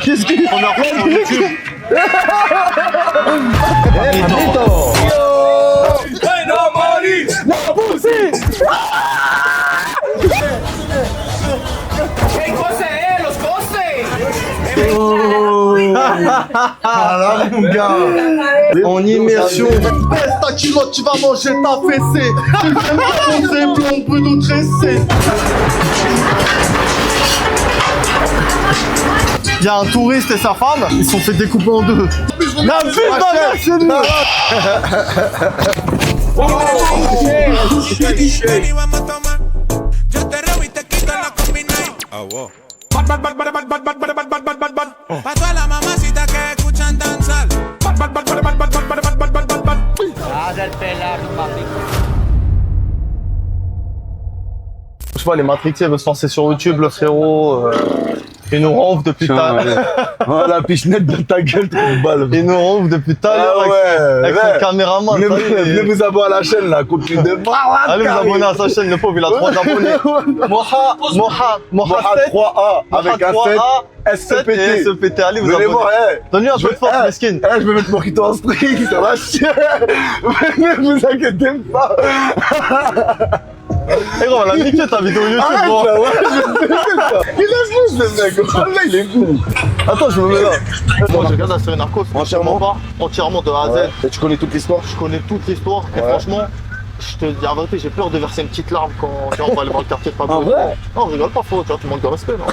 Qu'est-ce qu'il Première fois sur YouTube. Ah là, mon gars. En immersion. Baisse ta culotte, tu vas manger ta fessée. Tu me fais manger blond, plutôt tressé. Il y a un touriste et sa femme, ils se sont fait découper en deux. La putain de merde, c'est nous. Pa' todas las mamacitas que escuchan danzar. Je vois les Matrixés veulent se lancer sur YouTube, le frérot. Ils nous ronflent depuis tout à l'heure. Oh la pichenette de ta gueule, trop balle. Ils nous ronflent depuis tout à l'heure avec son caméraman. Venez vous abonner à la chaîne là, contenu de Allez vous abonner à sa chaîne, le pauvre il a 3 abonnés. Moha 3A avec un 7 SCPT. Et SCPT, allez vous abonner. Donne-lui un peu de force, mesquine. Je vais mettre Morito en string, ça va chier. Ne vous inquiétez pas. Eh gros, on l'a niqué ta vidéo YouTube. Arrête Bon. là, ouais, il est fou ce mec. Oh là, il est fou. Attends, je me mets là. Moi, je regarde la série Narcos. Entièrement pas. Entièrement de A à Z. Et tu connais toute l'histoire? Je connais toute l'histoire. Et franchement, je te dis la vérité, j'ai peur de verser une petite larme quand tu vois, on va aller dans le quartier de Pablo. Ah ouais? Non, je rigole pas, faux. Tu vois, tu manques de respect, non?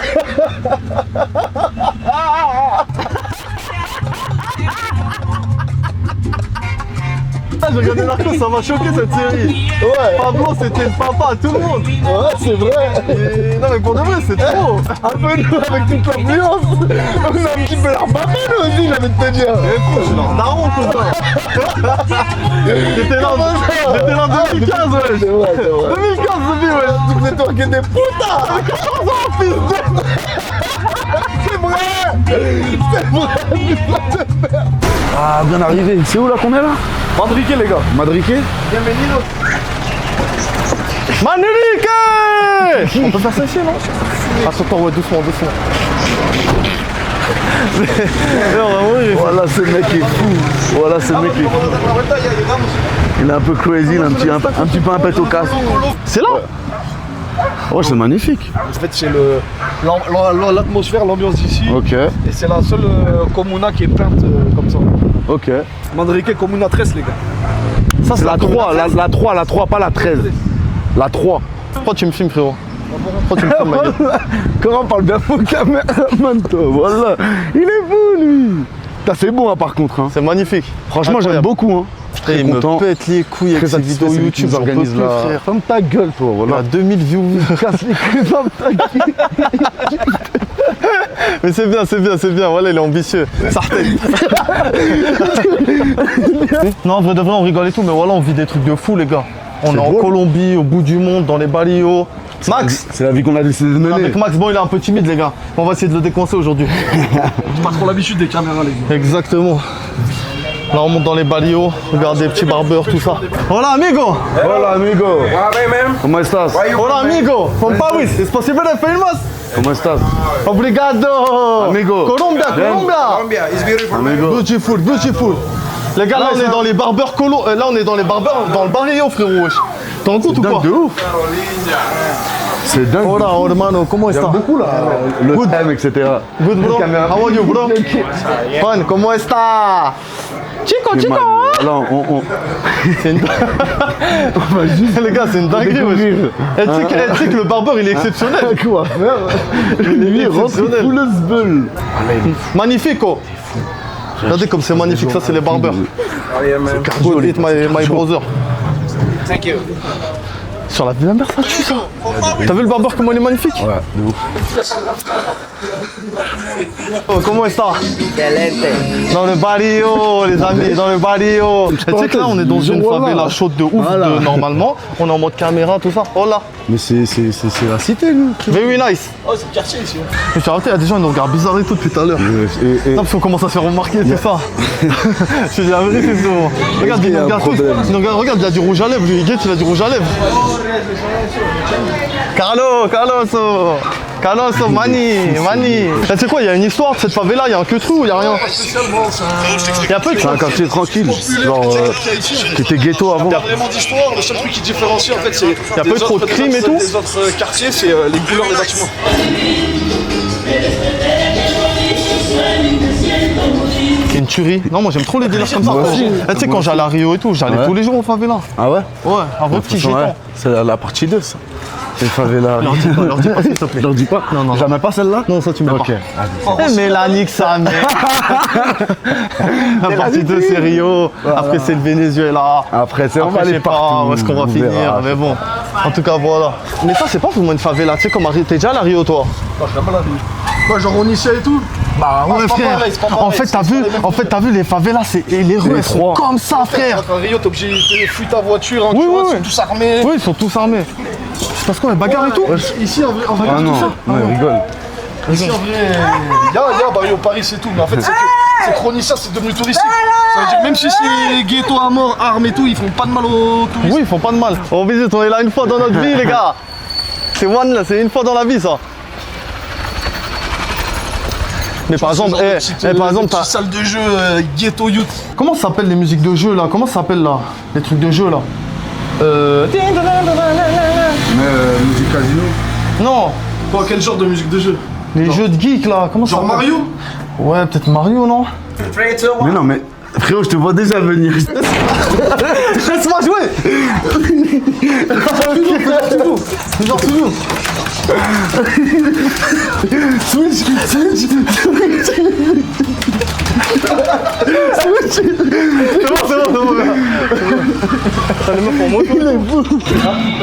Ah, j'ai regardé Narcos, ça m'a choqué cette série. Ouais. Pablo, c'était le papa à tout le monde. Ouais, c'est vrai. Et... Non, mais pour de vrai, c'est trop. Un peu nous avec toute l'ambiance. On a un petit peu leur maman nous aussi, j'ai envie de te dire. Je suis leur daron, tout ça. J'étais là en 2015, ouais. C'est vrai, c'est vrai. 2015, c'est bien, ouais. Tu faisais toi que des putas. C'est vrai. C'est vrai. Ah, bien arrivé. C'est où là qu'on est là? Madrique, les gars. Madrique? Bienvenido. Manrique. On peut faire ça ici, non? Attends, ouais, doucement. Voilà, ce mec est fou. Voilà, ce mec est fou. Il est un peu crazy, il a un petit peu un pet au casque. C'est là? Oh, c'est magnifique. En fait, c'est l'atmosphère, l'ambiance d'ici. Ok, Et c'est la seule comuna qui est peinte comme ça. ok. Manrique, comuna 13, les gars. Ça, c'est la 3, la 3, pas la 13. La 3. Pourquoi tu me filmes, frérot? Pourquoi tu me filmes, ma gueule? Comment on parle bien mon caméraman, toi? Voilà. Il est fou, lui. C'est beau, hein, par contre. Hein. C'est magnifique. Franchement, j'aime Incroyable. beaucoup. Hein. Frère, il me pète les couilles avec ces vidéos YouTube, j'en peux plus, frère. Ferme ta gueule, toi. Il a Voilà. 2000 views. Casse les couilles, ferme ta gueule. Mais c'est bien, voilà, il est ambitieux. Sartène. Non, en vrai de vrai, on rigole et tout, mais voilà, on vit des trucs de fou, les gars. On est en beau. Colombie, au bout du monde, dans les Barrios. Max! C'est la vie qu'on a décidé de mener. Avec Max, bon, il est un peu timide, les gars. On va essayer de le décoincer aujourd'hui. Pas trop l'habitude des caméras, les gars. Exactement. Là, on monte dans les Barrios, regarde des petits barbeurs, tout ça. Hola, amigo! Hola, amigo. ¿Cómo estás? Hola, amigo! From Paris! ¿Es posible de filmas? ¿Cómo estás? Obrigado! Amigo. Colombia! Amigo. Beautiful! Les gars, là, on est dans les barbeurs là, on est dans les barbeurs dans le Barrio, frérot. Wesh. T'en rends compte ou Dingue pas? de ouf. C'est dingue. Hola, hermano, ¿cómo J'aime está? beaucoup là, le thème, etc. Good, bro. Caméra. How are you, bro? Juan, ¿cómo está? Chico! Alors, C'est une... Les gars, c'est une dinguerie, wesh. Eh, tu sais que le barbeur, il est exceptionnel. quoi faire? Lui, il rentre exceptionnel. tout le sbeul. Magnifico! Regardez comme c'est magnifique, ça c'est les barbeurs. Good, eat my brother. Thank you. Sur la Villa Mer, ça tue ça. T'as vu le barbeur comment il est magnifique? Ouais, de ouf. Oh, comment est-ce Dans le barrio, les amis, dans le barrio. Tu sais que là, on est dans une favela chaude de ouf, Voilà. normalement. On est en mode caméra, tout ça. Oh là. Mais c'est la cité, nous. Very nice. Oh, c'est le quartier ici. Je suis arrêté, il y a des gens qui nous regardent bizarre et tout depuis tout à l'heure. Et Non, parce qu'on commence à se faire remarquer, tout ça. Je te dis la vérité, c'est bon. Regarde, il nous regarde tous. Il nous regarde, regarde, il a du rouge à lèvres, lui, Gates, il a du rouge à lèvres. Carlos. Canosso, Mani. Tu sais quoi, il y a une histoire de cette favela, il y a un que trou, il y a rien. Spécialement, Il y a peu de C'est un quartier tranquille. Genre, qui était ghetto avant. il y a vraiment d'histoire. Le seul truc qui différencie, en fait, c'est. Y a pas eu trop de crimes et tout Les autres quartiers, c'est les couleurs des bâtiments. C'est une tuerie. Non, moi j'aime trop les délires comme ça. Tu sais, quand j'allais à Rio et tout, j'allais tous les jours au favela. Ah ouais? Ouais, un vrai petit Attention, gitan. ouais. C'est la partie 2, ça. Les favelas. Leur dis pas s'il te plaît. Leur dis pas? Non. Jamais pas celle-là? Non, ça tu mets Ok. pas. Mais la nique sa mère. La partie 2 c'est Rio, après c'est le Venezuela. Après, c'est on va Après, je aller sais pas partout. où est-ce qu'on va on finir, verra. mais bon. En tout cas, voilà. Mais ça, c'est pas vraiment une favela, tu sais, comme à Rio. T'es déjà allé à Rio, toi? Non, je pas la vie. Quoi, genre Onitsha et tout? Bah ouais, c'est pas frère. pareil, c'est pas pareil. En fait, t'as vu les favelas, et les rues, elles sont froid. comme ça, frère. À Rio, t'es obligé de fuir ta voiture, hein, Oui, tu vois, oui, ils oui. sont tous armés. Oui, ils sont tous armés. C'est parce qu'on est bagarre et tout? Ici, en vrai, Ah non, ouais, rigole. ici, en vrai, il y a Barrio Paris, c'est tout. Mais en fait, c'est Chronissa, c'est devenu touristique. Ça veut dire que même si c'est ghetto à mort, armes et tout, ils font pas de mal aux touristes. Oui, ils font pas de mal. On visite, on est là une fois dans notre vie, les gars. C'est c'est une fois dans la vie, ça. Mais par exemple, t'as salle de jeu ghetto youth. comment ça s'appelle les musiques de jeu là? Comment ça s'appelle là? Les trucs de jeu là? Mais musique casino. Non, Toi, quel genre de musique de jeu? les jeux de geek là, comment ça Genre s'appelle? Mario? Ouais, peut-être Mario, non? Mais non, mais frérot, je te vois déjà venir. Laisse-moi jouer! Genre toujours. Switch. C'est bon. Ça les meufs en moto.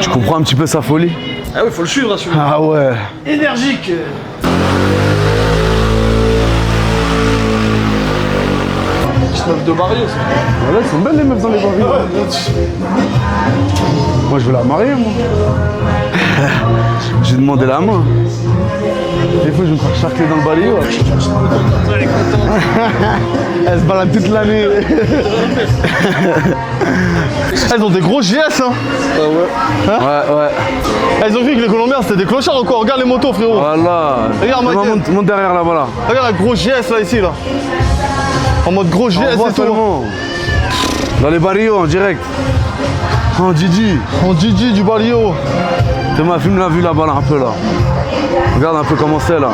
Tu comprends un petit peu sa folie? Ah oui, faut le suivre, celui-là. Ah ouais. Énergique. Meuf de Barrio, ça. Voilà, elles sont belles les meufs dans les barils. Moi, je veux la marier, moi. J'ai demandé la main. Des fois, je vais me faire charcler dans le balayot. Elle se balade toute l'année. Elles ont des gros GS, hein. Ouais. Elles ont vu que les Colombiens c'était des clochards ou quoi? Regarde les motos, frérot. Voilà. Regarde, Michael. Monte derrière là, voilà. Regarde un gros GS là, ici, là. En mode gros GS On voit et tout. seulement. Dans les barrios, en direct. En Didi. En Gigi du Balio. Thomas, filme la vue là-bas, là, un peu là. Regarde un peu comment c'est là.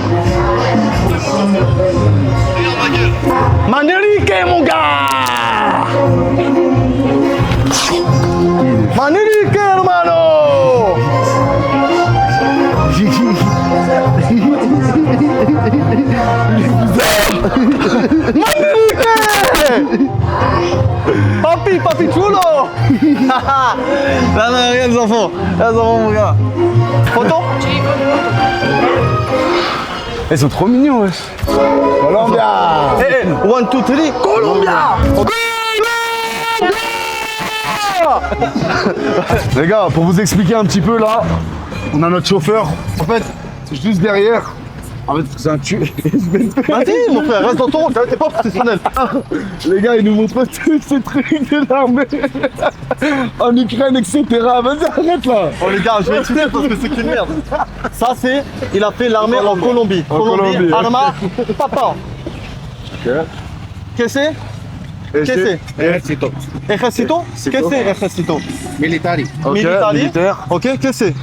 Manerique, mon gars! Manerique, hermano! Manerique! Papi chulo! Non, regarde les enfants, mon gars. Photo? Ils sont trop mignons, wesh. Colombia. Eh, 1, 2, 3, Colombia! Les gars, pour vous expliquer un petit peu là, on a notre chauffeur. En fait, c'est juste derrière. En fait, c'est un tueur. Vas-y, mon frère, reste dans ton rôle, t'es pas professionnel. Les gars, ils nous montrent tous ces trucs de l'armée en Ukraine, etc. Vas-y, arrête là. Bon les gars, je vais expliquer parce que c'est qu'une merde. Ça c'est, il a fait l'armée en Colombie. Colombie. Arma, papa. Qu'est-ce que c'est? Qu'est-ce que c'est? Ejército, Ejército? Qu'est-ce que c'est ejército? militari, Ok, Militari. militaire. Ok, qu'est-ce que c'est?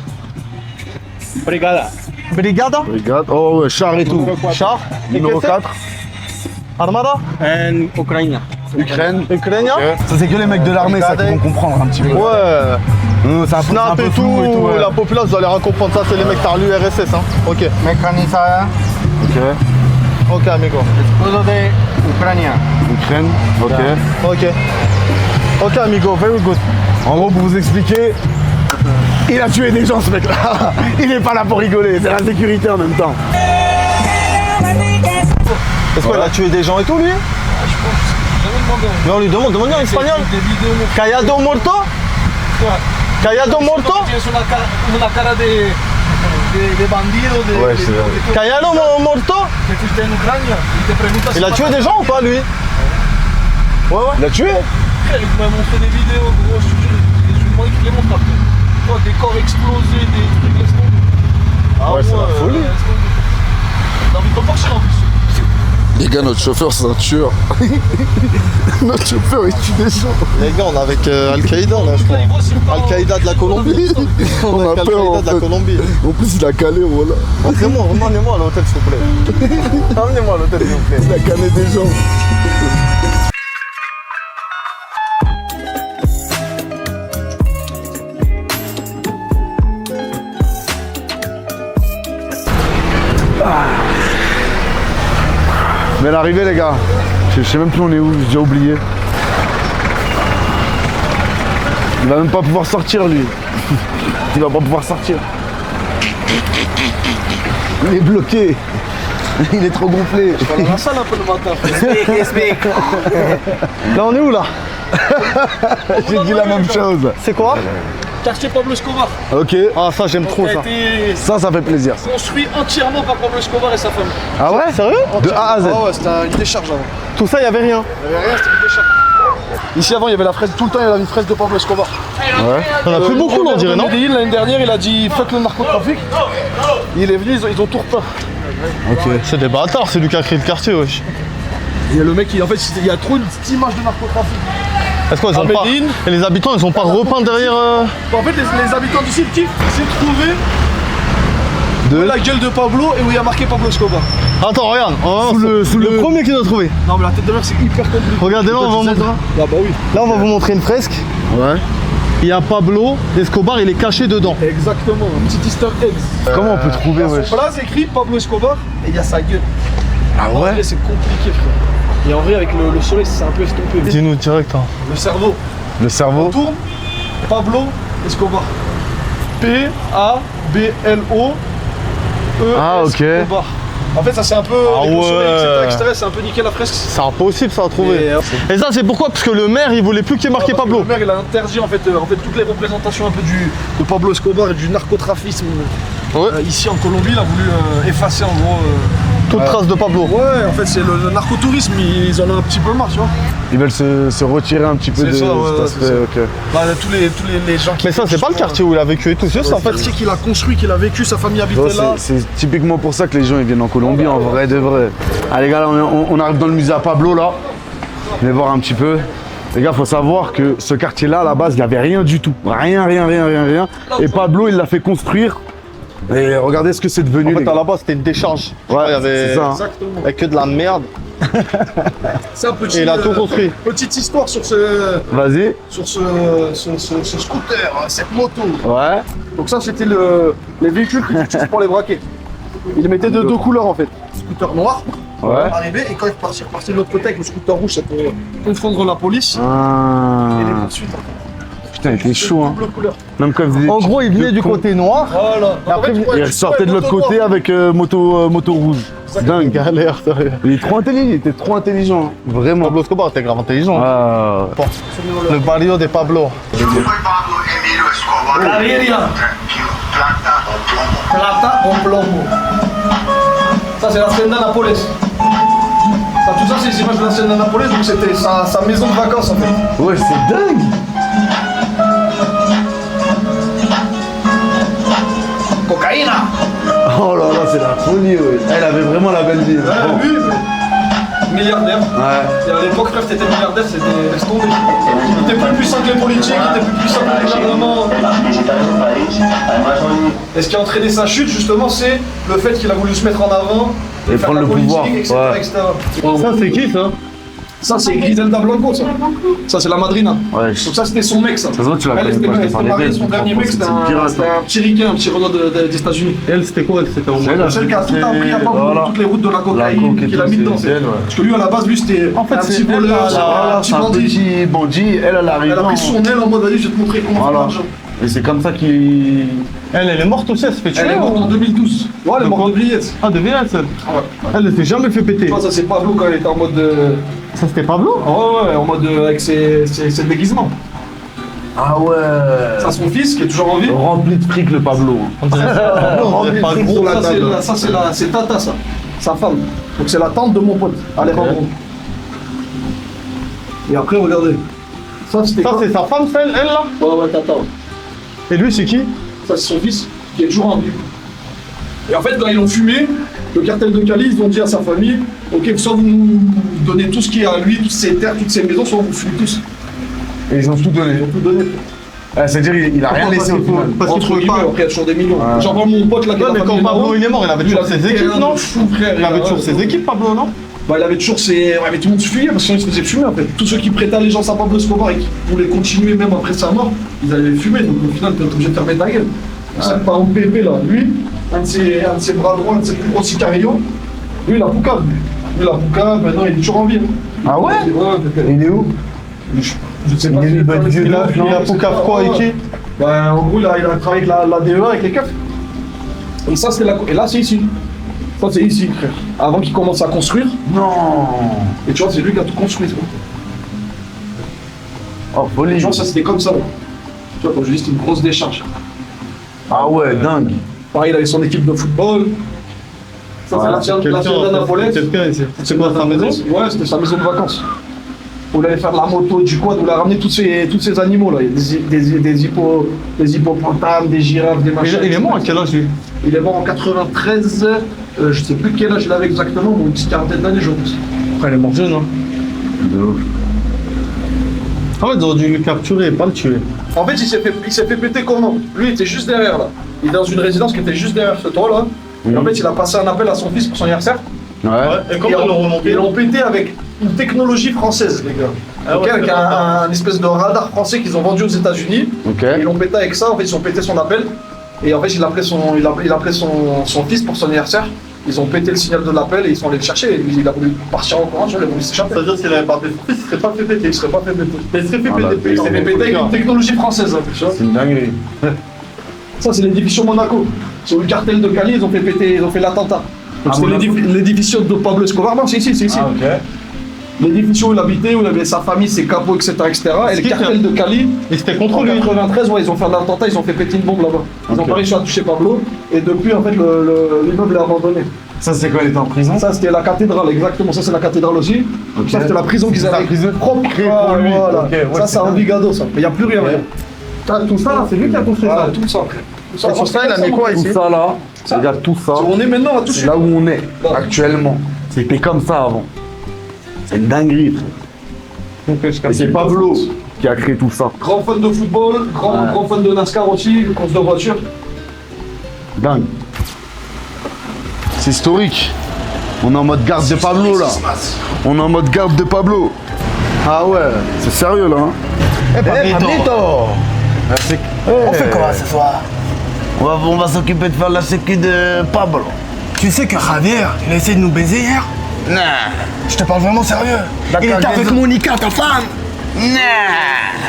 brigada, Brigada? Regarde. Oh ouais, char et tout. Char? Et Numéro qu'est-ce que 4, c'est? Armada? en Ucrania. Ukraine. Ukrainien? Ça, c'est que les mecs de l'armée, ça, qui vont comprendre un petit peu. Ouais. Nous, c'est un peu, Snap et tout, ouais. la populace, vous allez rien comprendre ça, c'est les mecs, t'as l'URSS, hein. Ok. Mecanizada, Ok. Ok, amigo. escudo de Ucrania. Ukraine. Ok. Ok. Ok, amigo, very good. En gros, pour vous expliquer, il a tué des gens, ce mec-là. Il est pas là pour rigoler, c'est la sécurité en même temps. Est-ce qu'il a tué des gens et tout, lui? Mais on lui demande en espagnol. Callado muerto? Callado muerto? Tienes una cara de bandido, Ouais, c'est vrai. Callado muerto? que fuiste en Ucrania y te preguntas Il a tué des gens ou pas, lui? Ouais. Il a tué? Il m'a montré des vidéos, gros, je te jure, je lui ai demandé qu'il les montre après. Oh, des corps explosés, des trucs, laisse tomber. Ouais, c'est la folie. T'as envie de repartir en plus. Les gars, notre chauffeur, c'est un tueur. Notre chauffeur, il tue des gens. Les gars, on est avec Al-Qaïda là, je crois. Al-Qaïda de la Colombie. On a avec peur, Al-Qaïda en de la fait. Colombie. En plus, il a calé, voilà. Emmenez-moi à l'hôtel, s'il vous plaît. Emmenez-moi à l'hôtel, s'il vous plaît. Il a calé des gens. Mais l'arrivée, les gars, je sais même plus on est où, j'ai déjà oublié. Il va même pas pouvoir sortir, lui. Il va pas pouvoir sortir. Il est bloqué. Il est trop gonflé. On va dans la salle un peu le matin. Là, on est où là? J'ai dit la même chose. C'est quoi? Quartier Pablo Escobar. Ok, Ah, ça, j'aime trop Qui a ça. été ça fait plaisir. ça. construit entièrement par Pablo Escobar et sa femme. Ah ouais? Sérieux? De A à Z. Ah ouais, c'était une décharge avant. Tout ça, il y avait rien. Il n'y avait rien, c'était une décharge. Ici avant, il y avait la fraise, tout le temps il y avait une fraise de Pablo Escobar. Ouais. On a plus beaucoup, là, on dirait, non? Medellín, l'année dernière, il a dit fuck le narcotrafic. Il est venu, ils ont tout repeint. C'est des bâtards, c'est lui qui a créé le quartier, wesh. Il y a le mec, en fait, il y a trop une petite image de narcotrafic. Est-ce qu'ils ont pas... Medellín. Et les habitants, ils ont pas repeint derrière... En fait, les habitants d'ici, le kiff, c'est trouver la gueule de Pablo et où il y a marqué Pablo Escobar. Attends, regarde. Oh, Sous le le- premier qu'ils ont trouvé. Non, mais la tête de mer, c'est hyper compliqué. Regardez, là, on va vous montrer... Ah bah oui. Là, on va vous montrer une fresque. Ouais. Il y a Pablo Escobar, il est caché dedans. Exactement, un petit easter egg. Comment on peut trouver, À wesh? son place écrit Pablo Escobar et il y a sa gueule. Ah En ouais? vrai, c'est compliqué, frère. Et en vrai, avec le soleil, c'est un peu estompé. Dis-nous direct. Hein. Le cerveau. Le cerveau? Tourne, Pablo Escobar. P-A-B-L-O E-S Ah, ok. Escobar. En fait, ça c'est un peu. Ah avec le soleil, ouais. etc., c'est un peu niqué la fresque. C'est impossible ça à trouver. Et, Et ça, c'est pourquoi? Parce que le maire, il voulait plus qu'il y ait marqué parce que Pablo. Le maire, il a interdit en fait toutes les représentations un peu de Pablo Escobar et du narcotrafisme. Ouais. Ici en Colombie, il a voulu effacer en gros. Toute trace de Pablo. Ouais, en fait, c'est le narcotourisme, ils en ont un petit peu marre, tu vois. Ils veulent se retirer un petit peu C'est de ça, ouais, cet ouais, aspect, c'est ça. ok. Bah, tous les gens qui. Mais ça, c'est pas le quartier où il a vécu et tout. C'est C'est ça, en le fait. quartier qu'il a construit, qu'il a vécu, sa famille habitait Ouais, là. c'est typiquement pour ça que les gens ils viennent en Colombie, en vrai de vrai. Allez les gars, là, on arrive dans le musée à Pablo là. On va voir un petit peu. Les gars, faut savoir que ce quartier-là, à la base, il n'y avait rien du tout. Rien. Et Pablo, il l'a fait construire. Et regardez ce que c'est devenu. En les fait, à gars. la base, c'était une décharge. Je crois, Ouais, il y avait... c'est ça. hein. Exactement. Avec que de la merde. C'est un petit. Et il a tout construit. Petite histoire sur ce Vas-y. scooter, cette moto. Ouais. Donc ça, c'était les véhicules qu'ils utilisent pour les braquer. Ils les mettaient de deux couleurs en fait. Scooter noir, Ouais. arrivé, et quand ils repartaient de l'autre côté avec le scooter rouge, c'est pour confondre la police. Ah. Et les poursuites. Putain, il était chaud, hein. Double couleur. Même quand il faisait. En gros, il venait du côté noir. Voilà. Et après, Il ressortait de l'autre côté avec moto rouge. Dingue. Galère, sérieux. Il est trop intelligent, il était trop intelligent. hein. Vraiment. Pablo Escobar était grave intelligent. Ah. Bon. Le barrio de Pablo. Yo soy Pablo Emilio Escobar. Gaviria. Tranquilo, plata o plomo. Plata o plomo. Ça, c'est la Hacienda Napoles. Ça, tout ça, c'est les images de la Hacienda Napoles, donc c'était sa maison de vacances en fait. Ouais, c'est dingue. Cocaïna. Oh là là, c'est la folie, ouais. Elle avait vraiment la belle vie. Ouais, Bon. oui, milliardaire. Ouais. Et à l'époque, frère, t'étais milliardaire, c'était laisse tomber. Il était plus puissant que les politiques, il était plus puissant que le gouvernement. Et ce qui a entraîné sa chute, justement, c'est le fait qu'il a voulu se mettre en avant Et faire prendre la le politique, pouvoir, etc., ouais. etc. Ça, c'est qui ça? Ça, c'est Griselda Blanco, ça. Ça, c'est la madrina. Ouais. Donc ça, c'était son mec, ça. Ça se voit, tu la Elle, connais c'était pas, je t'ai elle parlé s'était mariée, d'elle, son tu dernier comprends, mec, c'était c'est une pirate, un petit ricain, un petit Renault des États-Unis. Elle, c'était quoi? C'était en mode... Elle, Celle qui a tout appris à Pablo, Voilà. toutes les routes de la La cocaïne, coke et qu'il a tout, mis dedans. c'est elle, ouais. Parce que lui, à la base, lui, c'était En fait, un c'est petit elle, voleur, là, un petit C'est un bandit. petit bandit, elle arrive. Elle a pris son aile en mode, allez, je vais te montrer comment faire de Voilà. l'argent. Et c'est comme ça qu'il. Elle est morte aussi, elle se fait tuer. Elle est morte en 2012. Ouais, elle est morte de billette. Ah, de Villette, elle. Ouais. Elle ne s'est jamais fait péter. Ça, c'est Pablo quand elle était en mode. Ça, c'était Pablo? Ouais, en mode avec ses déguisements. Ah ouais. Ça, son fils qui est toujours en vie. Rempli de fric le Pablo. On dirait pas fric gros. sur la Ça, table. c'est Tata, ça. Sa femme. Donc, c'est la tante de mon pote, Alejandro. Et après, regardez. Ça, c'était Ça, quoi? c'est sa femme, celle, elle, là? Ouais, Tata. Et lui, c'est qui? Ça, c'est son fils qui est toujours en vie. Et en fait, quand ils l'ont fumé, le cartel de Cali, ils ont dit à sa famille, ok, soit vous nous donnez tout ce qui est à lui, toutes ses terres, toutes ses maisons, soit vous fumez tous. Et ils ont tout donné. Ils ont tout donné. C'est-à-dire il a rien laissé au final. Parce qu'il Entre pouvait guillemets, pas. après, il y a toujours des millions. Genre, moi, mon pote là, qui Ouais, a mais la quand famille Pablo Maro, il est mort, il avait toujours ses équipes, non? Il avait toujours ses équipes, Pablo, non? Bah, il avait toujours ses. Ouais, mais tout le monde se fuyait parce qu'il se faisait fumer en fait. Tous ceux qui prêtaient allégeance à Pablo Escobar et qui voulaient continuer même après sa mort, ils allaient fumer. Donc au final, t'es obligé de fermer ta gueule. C'est ça que par exemple, Pépé là, lui, un de ses bras droits, un de ses plus gros sicarios, lui, il a Poucave. Lui, il a Poucave, maintenant il est toujours en vie. Hein. Ah ouais? Pépé. Il est où? Je sais pas Il si doit être vieux, Il a Poucave quoi avec qui? Bah, en gros, là, il a travaillé avec la DEA, avec les keufs. Et ça, c'était et là, c'est ici. Ça, c'est ici, frère. Avant qu'il commence à construire. Non. Et tu vois, c'est lui qui a tout construit. Quoi. Oh, folie. Genre, ça, c'était comme ça. Là. Tu vois, quand je dis, c'était une grosse décharge. Ah ouais, dingue. Pareil, il avait son équipe de football. Ça, c'est la Ciudad Nápoles. Quelqu'un ici. C'est quoi sa maison? Ouais, c'était sa maison de vacances. Où il allait faire de la moto, du quad, où il a ramené tous ces animaux là. Il y a des hippopotames, des girafes, des machins. Il est mort à quel âge lui? Il est mort en 93, je sais plus quel âge il avait exactement, mais une petite quarantaine d'années, je pense. Après, il est mort jeune, hein. En fait, ils auraient dû le capturer et pas le tuer. En fait, il s'est fait péter comment? Lui, il était juste derrière là. Il est dans une résidence qui était juste derrière ce toit là. Et en fait, il a passé un appel à son fils pour son anniversaire. Ouais. Et comment ils l'ont remonté? Ils l'ont pété avec une technologie française, les gars. Ah ouais, avec un espèce de radar français qu'ils ont vendu aux États-Unis. Ok. Ils l'ont pété avec ça, en fait, ils ont pété son appel. Et en fait, il a appelé son fils pour son anniversaire. Ils ont pété le signal de l'appel et ils sont allés le chercher. Et il a voulu partir en courant, il a voulu s'échapper. C'est-à-dire s'il avait pas fait ça, il serait pas fait péter. Il serait pas fait péter. Mais il serait fait Ah bah, péter. Il s'est fait péter avec une technologie française, hein, tu vois. C'est une dinguerie. Ça, c'est l'édifice Monaco. Sur le cartel de Cali, ils ont fait péter, ils ont fait l'attentat. Donc Ah, c'était Monaco. l'édifice de Pablo Escobar. Non, c'est ici, c'est ici. Ah ok. L'édifice où il habitait, où il avait sa famille, ses capots, etc. Et le qui cartel de Cali, Et c'était en contre lui. 93, ouais, ils ont fait un attentat, ils ont fait péter une bombe là-bas. Ils ont Ok. pas réussi à toucher Pablo. Et depuis, en fait, l'immeuble est abandonné. Ça c'est quoi, il était en prison? Ça, c'était la cathédrale, exactement. Ça, c'est la cathédrale aussi. Ok. Ça, c'était la prison qu'ils C'est avaient la prison propre. créée Ah, pour lui. voilà. Ok, ouais, Ça, c'est c'est dingue. Envigado, ça. Il n'y a plus rien. Tout ça là, c'est lui qui a construit Voilà, ça. tout ça. Tout ça, Et sur ça, il a mis quoi Tout ici? ça là, regarde tout ça. On est maintenant à tout C'est là où on est Là. actuellement. C'était comme ça avant. C'est une dinguerie. Et c'est Pablo qui a créé tout ça. Grand fan de football, grand fan de NASCAR aussi, course de voiture. Dingue. C'est historique. On est en mode garde de Pablo là. On est en mode garde de Pablo. Ah ouais, c'est sérieux là. Hein. On fait quoi ce soir? On va s'occuper de faire la sécu de Pablo. Tu sais que Javier, il a essayé de nous baiser hier? Non. Je te parle vraiment sérieux. Il était avec Monica, ta femme. Non.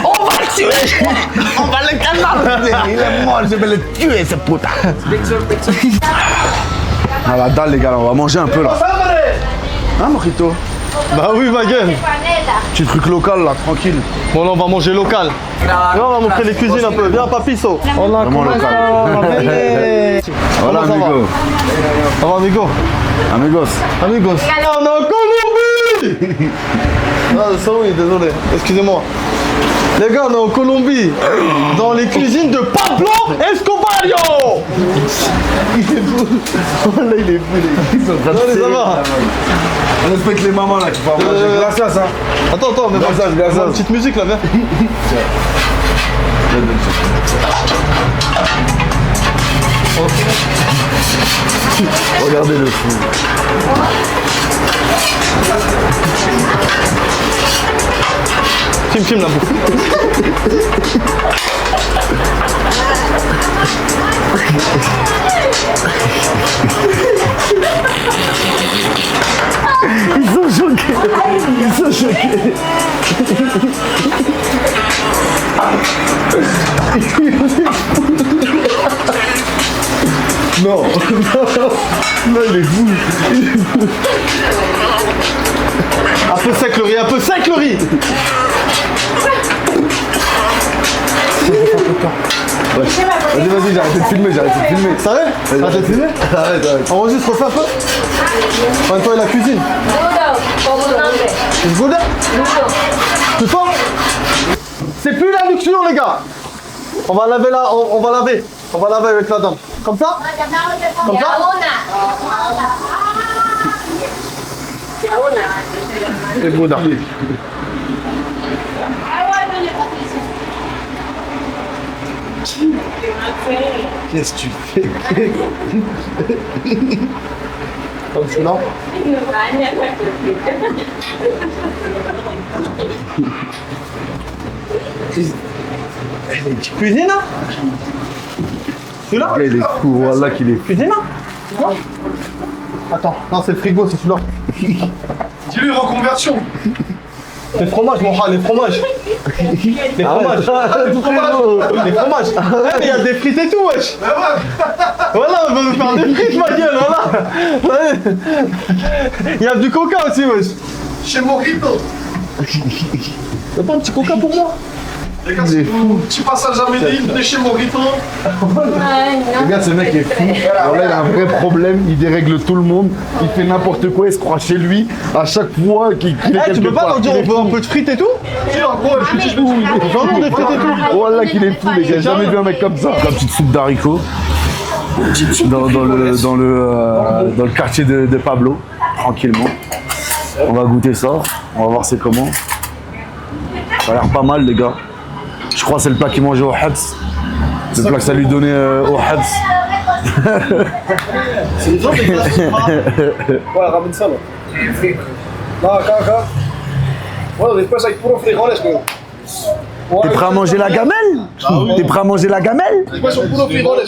On va le tuer. On va le canarder. Il est mort, je vais le tuer ce putain. Ah la dalle les gars, là, on va manger un peu là. Hein Mojito? Bah oui, ma gueule. Petit truc local là, tranquille. Bon, là, on va manger local. Là, on va montrer les cuisines un peu. Viens, Papisso. On a Vraiment local. Voilà Comment ça va? amigo. Ça va, amigo? Amigos. Amigos. On est en Colombie. Ah, oui, désolé. Excusez-moi. Les gars, on est en Colombie. Dans les cuisines de Pablo Escobario. Il est fou. Oh là, il est fou. Allez, ça va. On respecte les mamans là qui font manger. Gracias hein. Attends, mais Gracias, gracias. on a une petite musique là, viens. Regardez le fou. Filme la bouffe. Ils sont choqués. Ils sont choqués. Non. Non, il est fou. Un peu sec le riz, un peu sec le riz. Vas-y, vas-y, j'ai arrêté de filmer, j'ai arrêté de filmer. Ça va? Arrête de filmer? Arrête, arrête. Enregistre, refais un peu. Prends-toi la cuisine. C'est good? Plus fort? C'est plus l'induction les gars. On va laver là, on va laver. On va laver avec la dame. Comme ça? Comme ça? Et Bouddha. Qu'est-ce que tu fais? Comme celui-là. Tu cuisines là? Celui-là? Il est fou, voilà qu'il est fou. Cuisine là? Attends, non c'est le frigo, c'est celui-là. Dis-lui reconversion. Les fromages, mon gars, les fromages. Les fromages. Les fromages. Eh, mais il y a des frites et tout, wesh. Voilà, on va nous faire des frites, ma gueule, voilà. Il y a du coca aussi, wesh. Chez Mojito. T'as pas un petit coca pour moi? Les gars, c'est petit passage à Medellin, venez chez Mojito. Regarde, ce mec est fou. Alors là, il a un vrai problème. Il dérègle tout le monde. Il fait n'importe quoi. Il se croit chez lui. À chaque fois qu'il est Eh, quelque tu peux pas part. leur dire on veut un peu de frites et tout? Si, en gros, je dis tout. Vraiment des frites et tout. Voilà qu'il est fou, les gars. J'ai jamais vu un mec comme ça. La petite soupe d'haricots. Dans le quartier de Pablo. Tranquillement. On va goûter ça. On va voir c'est comment. Ça a l'air pas mal, les gars. Je crois que c'est le plat qu'il mangeait au Habs. Le plat que ça lui donnait au Habs. C'est les gens des gars. Ouais, ramène ça là. Là, acá. Bueno, después hay puros frijoles, güey. T'es prêt à manger la gamelle? T'es prêt à manger la gamelle? Después son puros frijoles.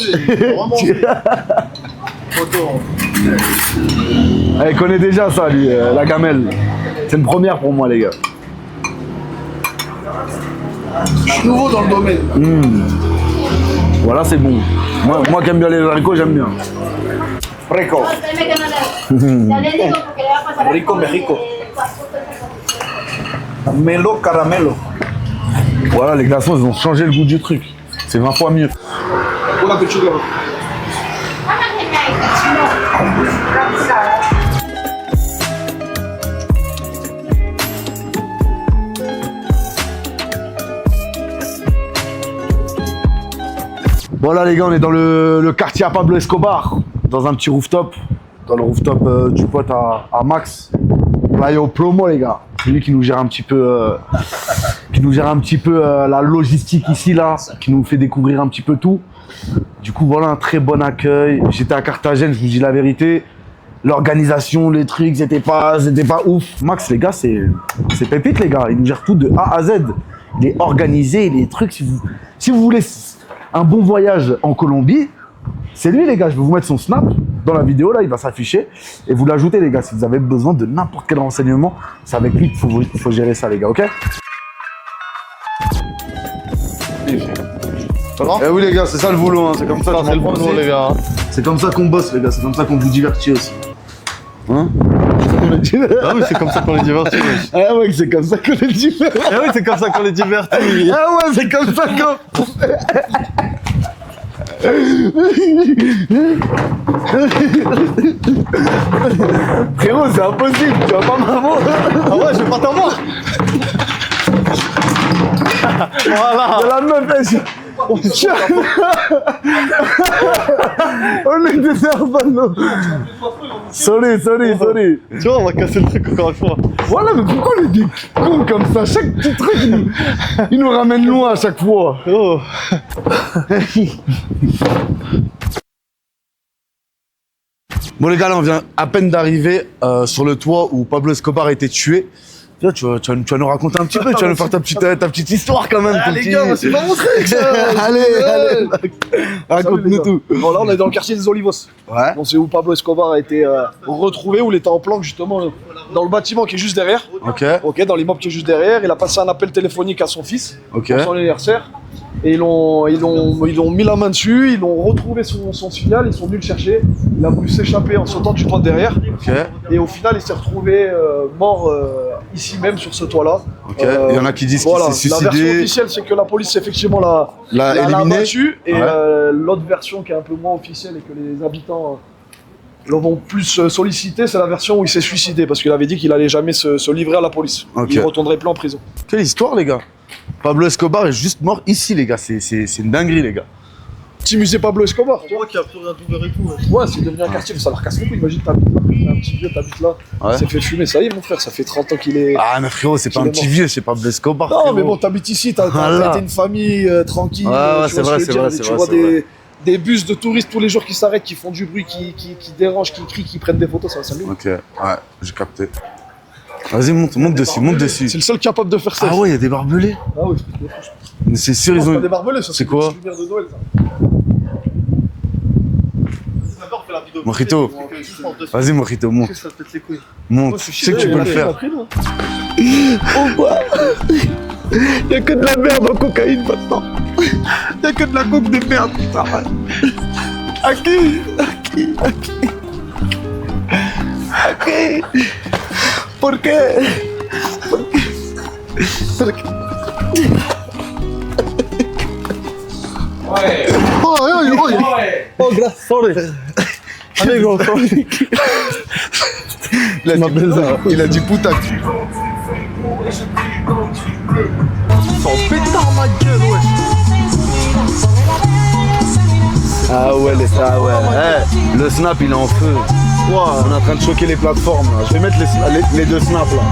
Ah, il connaît déjà ça, lui, la gamelle. C'est une première pour moi, les gars. Je suis nouveau dans le domaine. Voilà, c'est bon. Moi qui aime bien les haricots, j'aime bien. Rico. Rico, Mexico. Melo caramelo. Voilà, les glaçons, ils ont changé le goût du truc. C'est 20 fois mieux. Una pechuga. Voilà, les gars, on est dans le quartier à Pablo Escobar, dans un petit rooftop. Dans le rooftop du pote à Max. Playa au Plomo, les gars. C'est lui qui nous gère un petit peu, la logistique ici, là, qui nous fait découvrir un petit peu tout. Du coup, voilà, un très bon accueil. J'étais à Carthagène, je vous dis la vérité. L'organisation, les trucs, c'était pas ouf. Max, les gars, c'est pépite, les gars. Il nous gère tout de A à Z. Il est organisé, les trucs. Si vous voulez un bon voyage en Colombie, c'est lui, les gars. Je vais vous mettre son snap dans la vidéo, là, il va s'afficher. Et vous l'ajoutez, les gars. Si vous avez besoin de n'importe quel renseignement, c'est avec lui qu'il faut gérer ça, les gars, ok? Ça va? Eh oui, les gars, c'est ça le boulot, hein. C'est comme ça, C'est le bon nom, les gars. c'est comme ça qu'on bosse, les gars. C'est comme ça qu'on vous divertit aussi. Hein? Ah oui, c'est comme ça qu'on est divertis. Ah ouais, c'est comme ça qu'on est divertis. Ah oui, c'est comme ça qu'on est divertis. Ah ouais, c'est comme ça qu'on... Frérot, c'est impossible, tu vas pas m'avoir. Ah ouais, je vais pas t'en voir. Voilà. De la meuf, on est des cerveaux. Sorry. Tu vois, on va casser le truc encore une fois. Voilà, mais pourquoi on est des cons comme ça? Chaque petit truc, il nous ramène loin à chaque fois. Oh. Bon les gars, là on vient à peine d'arriver sur le toit où Pablo Escobar a été tué. Là, tu vas nous raconter un petit peu, tu vas nous faire ta petite histoire quand même. Ah, les gars, c'est pas mon truc ça. Allez, raconte-nous tout. Bon, là, on est dans le quartier des Olivos. Ouais. Bon, c'est où Pablo Escobar a été retrouvé, où il était en planque justement dans le bâtiment qui est juste derrière. Ok, Dans l'immeuble qui est juste derrière. Il a passé un appel téléphonique à son fils ok. pour son anniversaire. Et ils l'ont mis la main dessus, ils l'ont retrouvé son filial, ils sont venus le chercher. Il a voulu s'échapper en sautant du toit de derrière. Ok. Et au final, il s'est retrouvé mort ici même sur ce toit-là. Ok. Il y en a qui disent Voilà, qu'il s'est la version suicidé. officielle, c'est que la police effectivement l'a éliminé. battu. Et Ouais. l'autre version qui est un peu moins officielle et que les habitants l'ont plus sollicité, c'est la version où il s'est suicidé parce qu'il avait dit qu'il allait jamais se livrer à la police. Ok. Il retournerait plus en prison. Quelle histoire, les gars. Pablo Escobar est juste mort ici, les gars. C'est une dinguerie, les gars. Petit musée Pablo Escobar. On voit qu'il y a plus rien d'ouvert et tout. Ouais, c'est devenu un quartier, mais ça leur casse les couilles. Imagine, t'as un petit vieux, t'habites là. Ouais. C'est fait fumer, ça y est, mon frère, ça fait 30 ans qu'il est. Ah, mais frérot, c'est pas un petit vieux, c'est pas Pablo Escobar. Non, frérot. mais bon, t'habites ici, t'as Voilà. une famille tranquille. Ouais, ouais, tu c'est vois vrai, ce que je c'est veux vrai, dire, c'est tu vrai, vois c'est vrai. des bus de touristes tous les jours qui s'arrêtent, qui font du bruit, qui dérangent, qui crient, qui prennent des photos, ça va s'allumer. Ok, ouais, j'ai capté. Vas-y, monte dessus, monte dessus. C'est le seul capable de faire ça. Ah ouais, il y a des barbelés. Ah oui, je peux te dire. Mais c'est sûr, ils C'est ont. pas des barbelés, ça. C'est quoi? des lumières de Noël, ça. D'abord, on fait la vidéo. Mojito. Juste Vas-y, Mojito, monte. ça te pète les couilles. Monte. Je sais que tu peux le faire. Pourquoi? Y'a que de la merde en cocaïne maintenant. Y'a que de la coke de merde, putain. À qui? Por qué? Oh, gracias, sorry. Amigo, sorry. Il a dit putain. Sans pétard, ma gueule, wesh. Ah ouais, le snap il est en feu. On est en train de choquer les plateformes là. Je vais mettre les deux snaps là.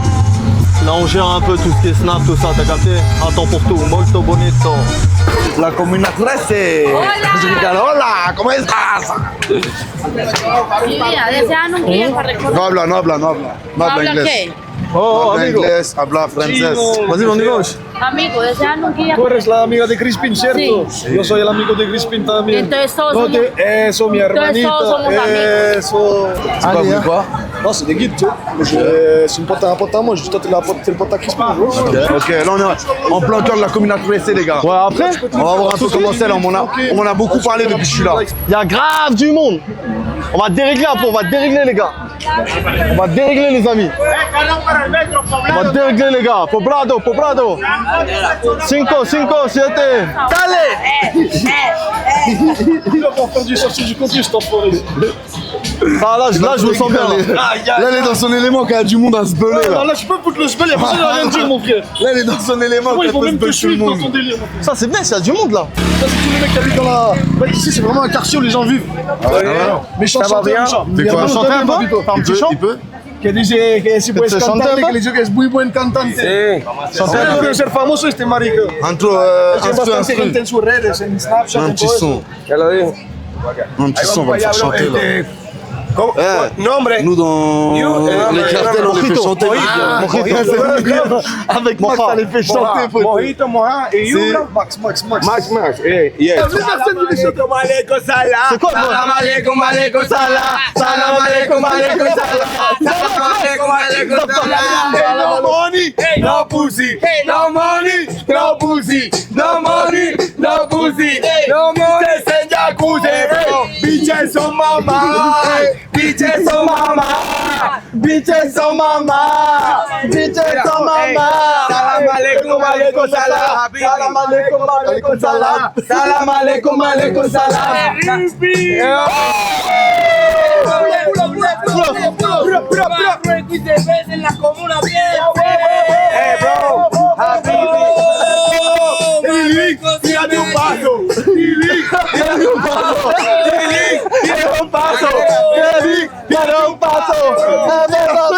Là, on gère un peu tout ce qui est snap, tout ça, t'as capté? Un temps pour tout, molto bonito. La comuna crece. Je rigole. Hola, ¿cómo estás? Vivía, desean un día para recordar. No habla ¿Habla inglés. qué? Oh, Habla amigo. inglés, habla francés. Vas-y, on y va, wesh. Amigo, desean un día. Tú eres la amiga de Crispin, ¿cierto? Sí. Yo soy el amigo de Crispin también. Entonces todos No somos- Eso, mi hermanita. todos somos amigos. Eso. C'est pas vous quoi? Non, c'est des guides, tu sais. C'est un pote à moi. Je dis, toi, t'es le pote à Crispin. Ok, là on est en plein cœur de la comuna crece les gars. Ouais, après, On va voir un peu comment c'est là. On en a beaucoup parlé depuis que je suis là. il y a grave du monde. On va dérégler un peu, on va dérégler les gars. On va dérégler les amis. On va dérégler les gars. Poblado. 5, 7. Dale! Il va faire du sortir du contenu, cet enfoiré. Ah, là, je me sens bien. Là. Là, elle est dans son élément quand il y a du monde à se beler Non, là. là, je peux foutre le spell, y'a personne à rien dire, mon frère. Là, elle est dans son élément quand Moi, il elle faut peut se même que beler je tout le suive dans ton monde. délire, mon frère. Ça, c'est bien, il y a du monde là. Ça, c'est tous les mecs qui habitent dans la. Bah, ici, c'est vraiment un quartier où les gens vivent. Méchants Ça va chanteurs, bien? méchants. Fais quoi? Chanter un peu? Faire un petit chant? Il peut? Que dice que si puedes te chanter cantar, un peu? que le digo que es muy buen cantante. Chanter un Yo peu? quiero ser famoso este marica. Intro, Tiene bastante gente en sus redes, en Snapchat, Un en petit todo son. eso. Un petit son, on va le faire chanter là. Nous dans les cartels on les fait chanter. Avec Max, ça les fait chanter. Mojito, moja y C'est- una. Max. Max. Yes. Salam alaikum salam. C'est quoi, toi? Salam alaikum alaikum salam. Salam alaikum alaikum salam. Salam alaikum alaikum salam. Hey, no money, no pussy. Hey, no money, no pussy. No money, no pussy. No money. Bitches en jacuzzi, bro. Bitches son mamá. Bitches son mamá. Bitches son mamá. Bitches son mamá. Salam alaikum alaikum salam. Salam alaikum alaikum salam. Salam alaikum alaikum salam. En la comuna bien. Hey bro, tírate un paso. Tírate un paso. Tírate un paso. Tírate un paso.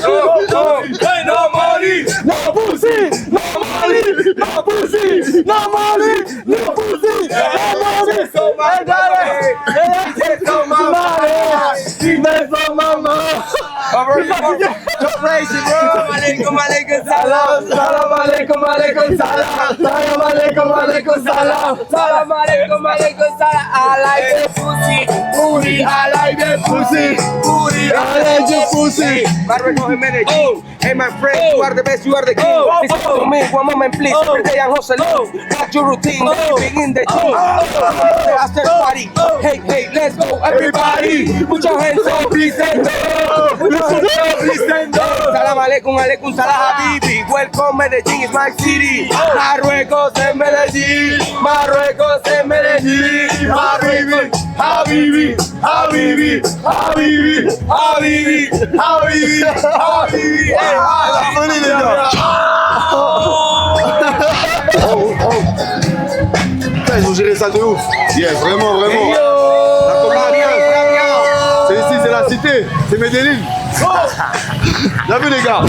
Hey, no money, no pussy, no money, no pussy, no money, no pussy, no money, so my daddy, so my mama, you're crazy, bro. Alaikum alaikum salam, salam alaikum alaikum salam, salam alaikum alaikum salam, salam alaikum alaikum salam. I like the pussy, booty, I like the pussy, booty, I like the pussy. Marruecos en Medellín. Hey, my friend, you are the best, you are the king. Listen to me, one moment, please. Every day I'm hustling. Got your routine, living in the gym. After party. Hey, let's go, everybody. Put your hands up, please, and put your hands up, please, and Salam alaikum salam, habibi. Welcome, Medellín is my city. Marruecos en Medellín. Marruecos en Medellín. Habibi. Habibi, Habibi, Habibi, Habibi, Habibi, Habibi. La folie, les gars. Putain, ils ont géré ça de ouf. Yes, vraiment, vraiment. La communauté. C'est ici, c'est la cité. C'est Medellin. Bien vu, les gars.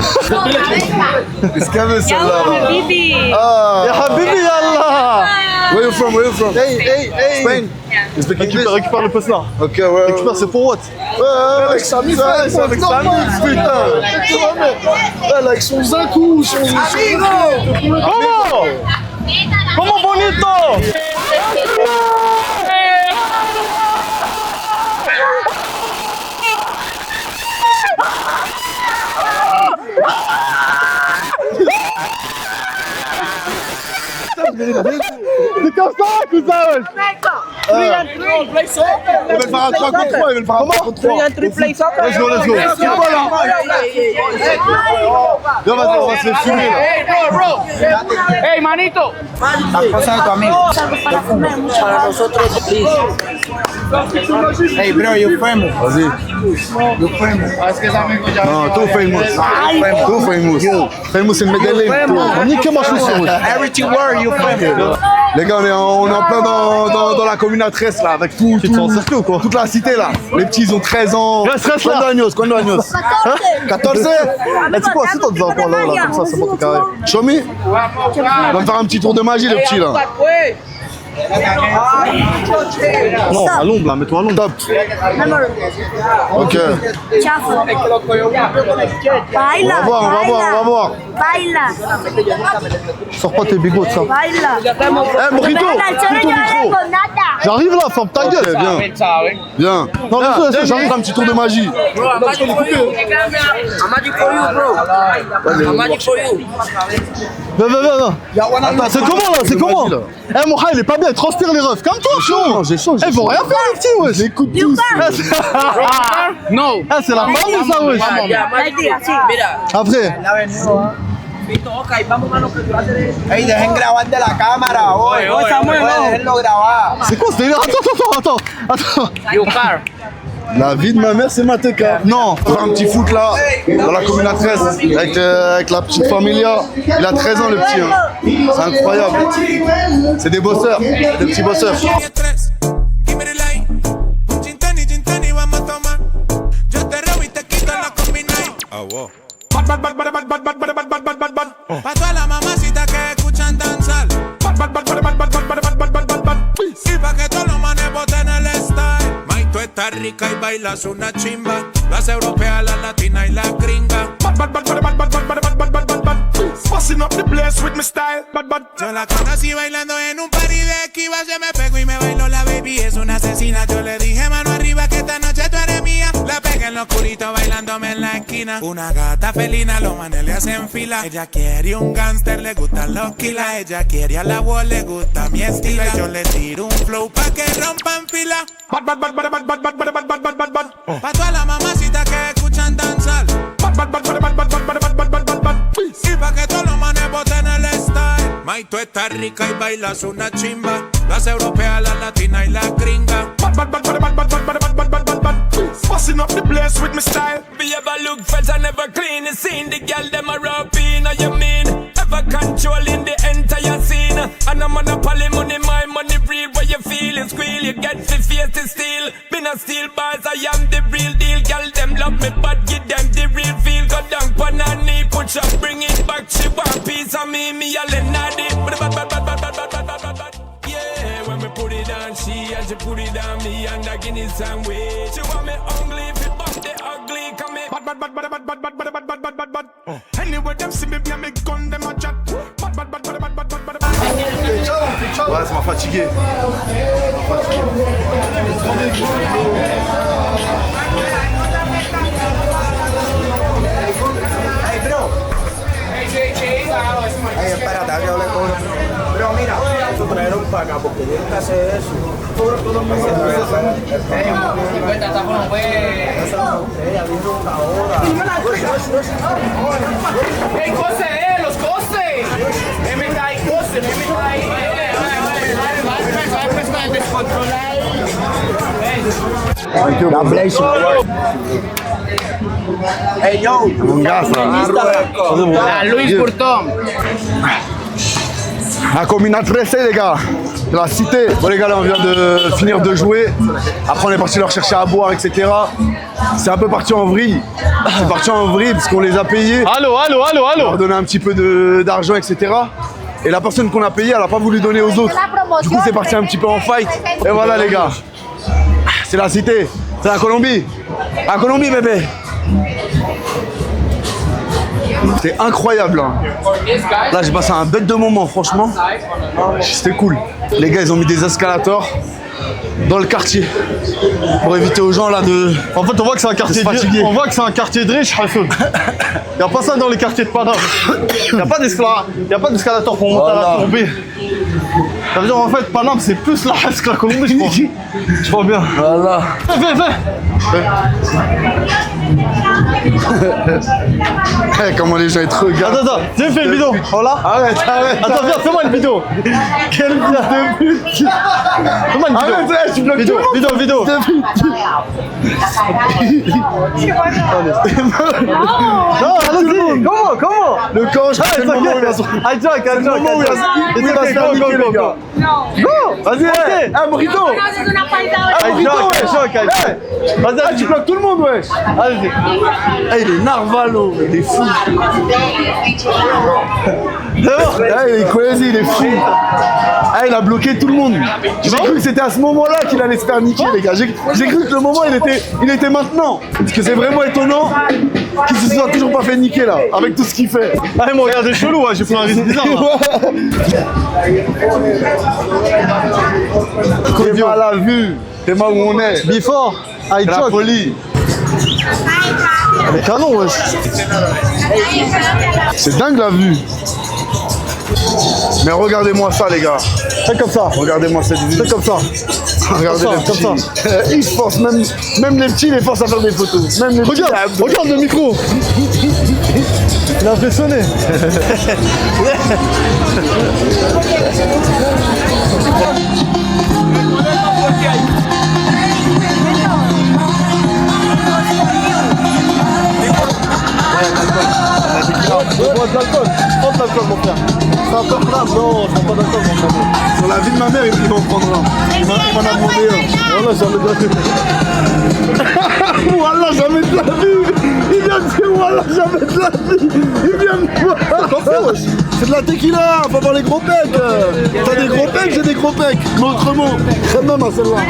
Qu'est-ce qu'elle veut, celle-là? Bibi. Ah. Ya Habibi, Allah. Where you from? Where you from? Hey. Spain. Récupère le poste là. Ok, ouais. Récupère, c'est pour what? Ouais, avec sa mix, avec sa mix, putain. Elle avec son zinkou, son... Comment? Comment bonito? C'est comme ça, cousin! Ils veulent faire un 3 contre 3, ils veulent faire un 3 contre 3. Let's go, let's go. Viens, vas-y, on va se les fumer là. Hey, manito. Hey, bro, you famous. Vas-y. Non, too famous. Too famous. Famous in Medellin. Nique-moi chaussure. Everything where you famous. Les gars, on est en plein dans la communatresse là, avec tout, toute la cité là. Les petits, ils ont 13 ans. Reste là. Cuando años? 14? C'est quoi, c'est toi des enfants là, comme ça monte carré. Show me. On va me faire un petit tour de magie, le petit là. Non, à l'ombre là, mets-toi à l'ombre. Top. Ok. Baila. On va voir. Baila. Sors pas tes bigots de ça. Baila. Eh, Mojito, plutôt micro. J'arrive là, ferme ta gueule. Ok, bien. Non, Viens, j'arrive un petit tour de magie. Viens. Attends, c'est comment là? C'est comment? Eh, mon il est pas bien, il transpire les refs. Calme-toi, chaud. J'ai chaud. Eh, ils vont rien faire, les petits, wesh. Les coups de pouce. No. Eh, c'est la famille, ça, wesh. Après. Ey, dejen grabar de la cámara, hoy. Déjenlo grabar. C'est quoi ce délire? Attends. You car. La vie de ma mère, c'est Mateka. Non. On va faire un petit foot là, dans la communatresse, avec la petite familia. Il a 13 ans, le petit. Hein. C'est incroyable. C'est des bosseurs, des petits bosseurs. Pa' todas las mamacitas que escuchan danzar. Y pa' que todos los manes boten el style. May, tú estás rica y bailas una chimba. Las europeas, las latinas y las gringas. Busting up the place with my style. Yo la conocí bailando en un party de Esquiva. Se me pegó y me bailó la baby, es una asesina. Yo le dije mano arriba que esta noche tú eres mía. La pegué en lo oscurito bailándome en la esquina. Una gata felina, los manes le hacen fila. Ella quiere un gangster, le gustan los kilas. Ella quiere a la voz, le gusta mi estilo. Yo le tiro un flow pa' que rompan fila. Pa' todas las mamacitas que escuchan danzar. Y pa' que todos los manes boten el style. May, tú estás rica y bailas una chimba. Las europeas, las latinas y las gringas. Busting up the place with my style. Be ever look fresh and never clean. You seen the girl them a rapping, or you mean? Ever controlling the entire scene. And I'm on a poly money, my money real. Where you feel it squeal, you get the face to steal. Been a steel bars, I am the real deal. Girl them love me, but give them the real feel. Go down on her knee, push up, bring it back. She want piece of me all in naughty. Yeah, when we put it on she and she put it on me and I give it some way. She want me ugly, if it bump the ugly, come here. Anyway, them see me, me gun, them a chat. Ouais, ça m'a fatigué. Ey, espérate, que yo le cobro. Pero mira, tú trajeron para acá porque tienes que hacer eso. Hey, cose, los cose. Me cae cose, me cae. Descontrolar. God bless you. Hey yo, Mon gars, ça. Luis Burton. La Comuna 13, les gars. De la cité. Bon, les gars, là, on vient de finir de jouer. Après, on est parti leur chercher à boire, etc. C'est un peu parti en vrille. C'est parti en vrille parce qu'on les a payés. Allô. On leur donnait un petit peu d'argent, etc. Et la personne qu'on a payée, elle n'a pas voulu donner aux autres. Du coup, c'est parti un petit peu en fight. Et voilà, les gars. C'est la cité. C'est la Colombie. La Colombie, bébé. C'était incroyable. Hein. Là, j'ai passé un bête de moment, franchement. C'était cool. Les gars, ils ont mis des escalators dans le quartier pour éviter aux gens là de. En fait, on voit que c'est un quartier fatiguer. On voit que c'est un quartier de riches, Hassoun. Y a pas ça dans les quartiers de Paname. Y a pas d'escalator pour monter à la Colombie. Ça veut dire en fait Paname c'est plus la Hasse que la Colombie, je pense. Je vois bien. Voilà. Hey, comment les gens ils te regardent. Attends, viens fais une vidéo. Voilà. Arrête. Attends, viens, fais-moi une vidéo. Quelle vidéo de pute. Fais-moi une vidéo. Arrête, tu bloques Vidéo. Non, allez-y. Comment Le camp, je sais le moment où il va se le moment où il va se faire niquer, les gars. Go. Vas-y, allez. Ah, Morito. Vas-y, Tu bloques tout le monde, wesh. allez-y. Ah, il est narvalo, il est fou. C'est bon. Ah, il est crazy, il est fou. Ah, il a bloqué tout le monde. J'ai cru que c'était à ce moment-là qu'il allait se faire niquer, les gars. J'ai cru que le moment, il était maintenant. Parce que c'est vraiment étonnant qu'il se soit toujours pas fait niquer, là, avec tout ce qu'il fait. Ah, ils m'ont regardé chelou, j'ai pris un risque bizarre. T'es mal à vue. T'es mal où on est. Before, I La joke. folie. Mais canon, wesh. C'est dingue la vue. Mais regardez-moi ça, les gars. Fais comme ça. Regardez-moi cette vue. Fais comme ça. Regardez Comme les ça, comme petits. Ils se forcent, même les petits, ils les forcent à faire des photos. Même les petits. Regarde le micro. Il a impressionné. Je bois de l'alcool. Prends de l'alcool, mon frère. C'est un peu grave. Non, je prends pas d'alcool, mon frère. Sur la vie de ma mère, il va en prendre un. Il m'en a demandé un. Voilà, jamais de la vie. Voilà, jamais de la vie. Il vient de dire voilà, jamais de la vie. Il vient de voir. C'est de la tequila, faut avoir les gros pecs. T'as des gros pecs, j'ai des gros pecs. Mais autrement, très même à celle-là.